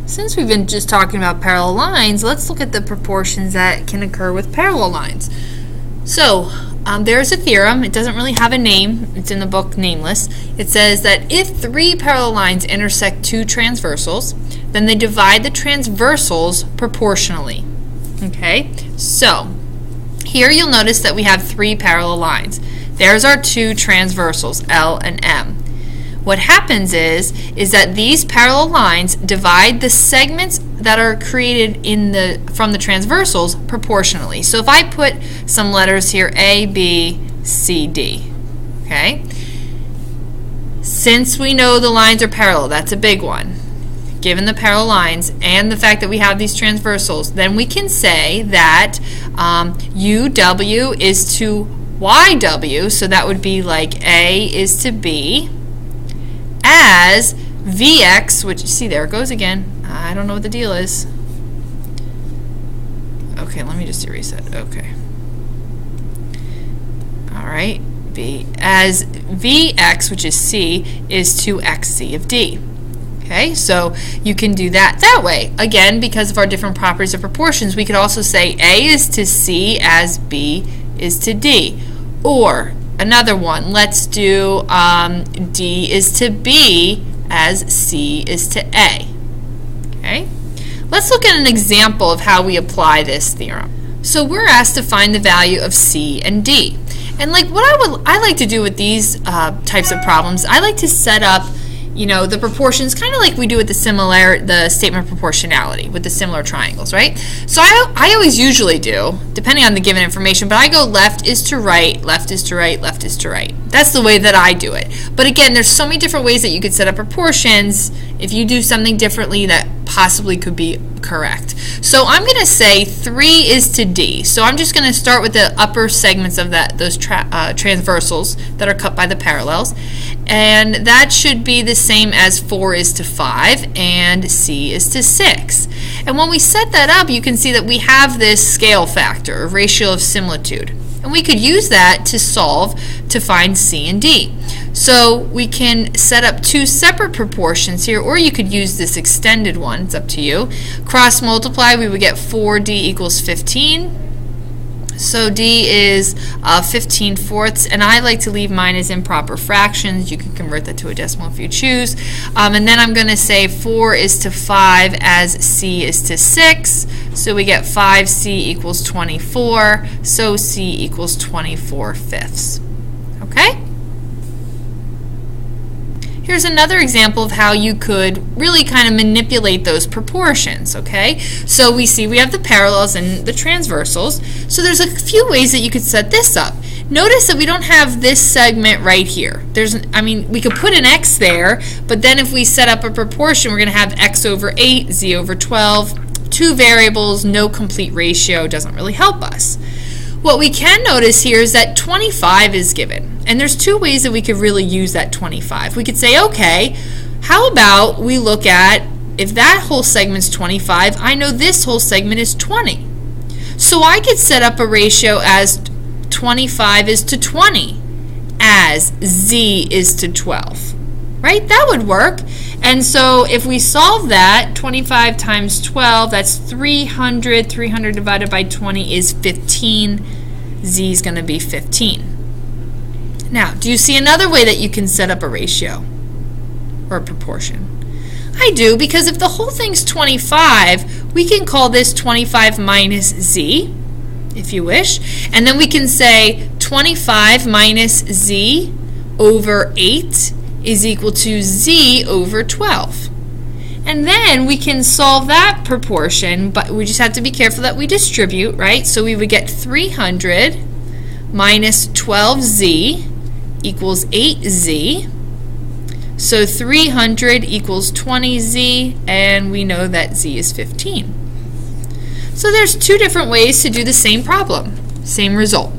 Since we've been just talking about parallel lines, let's look at the proportions that can occur with parallel lines. So there's a theorem. It doesn't really have a name. It's in the book nameless. It says that if three parallel lines intersect two transversals, then they divide the transversals proportionally. Okay, so here you'll notice that we have three parallel lines. There's our two transversals, L and M. What happens is that these parallel lines divide the segments that are created from the transversals proportionally. So if I put some letters here, A, B, C, D, okay? Since we know the lines are parallel, that's a big one. Given the parallel lines and the fact that we have these transversals, then we can say that UW is to YW, so that would be like A is to B, as Vx, which, see, there it goes again. I don't know what the deal is. Okay, let me just erase that. Okay. All right, B, as Vx, which is C, is to xc of D. Okay, so you can do that way. Again, because of our different properties of proportions, we could also say A is to C as B is to D. Or another one, let's do D is to B as C is to A. Okay? Let's look at an example of how we apply this theorem. So we're asked to find the value of C and D. And like what I like to do with these types of problems, I like to set up the proportions kind of like we do with the statement of proportionality with the similar triangles, right? So I always usually do, depending on the given information, but I go left is to right, left is to right, left is to right. That's the way that I do it. But again, there's so many different ways that you could set up proportions. If you do something differently, that possibly could be correct. So I'm going to say 3 is to D. So I'm just going to start with the upper segments of those transversals that are cut by the parallels. And that should be the same as 4 is to 5 and C is to 6. And when we set that up, you can see that we have this scale factor, a ratio of similitude. And we could use that to solve to find C and D. So we can set up two separate proportions here, or you could use this extended one, it's up to you. Cross multiply, we would get 4D equals 15. So D is 15 fourths, and I like to leave mine as improper fractions. You can convert that to a decimal if you choose. And then I'm going to say 4 is to 5 as C is to 6. So we get 5C equals 24. So C equals 24 fifths. Okay? Here's another example of how you could really kind of manipulate those proportions, okay? So we see we have the parallels and the transversals. So there's a few ways that you could set this up. Notice that we don't have this segment right here. We could put an x there, but then if we set up a proportion, we're going to have x over 8, z over 12, two variables, no complete ratio, doesn't really help us. What we can notice here is that 25 is given. And there's two ways that we could really use that 25. We could say, okay, how about we look at, if that whole segment's 25, I know this whole segment is 20. So I could set up a ratio as 25 is to 20, as z is to 12. Right? That would work. And so if we solve that, 25 times 12, that's 300. 300 divided by 20 is 15. Z is going to be 15. Now, do you see another way that you can set up a ratio or a proportion? I do, because if the whole thing's 25, we can call this 25 minus z, if you wish. And then we can say 25 minus z over 8 is equal to z over 12. And then we can solve that proportion, but we just have to be careful that we distribute, right? So we would get 300 minus 12z equals 8z. So 300 equals 20z, and we know that z is 15. So there's two different ways to do the same problem, same result.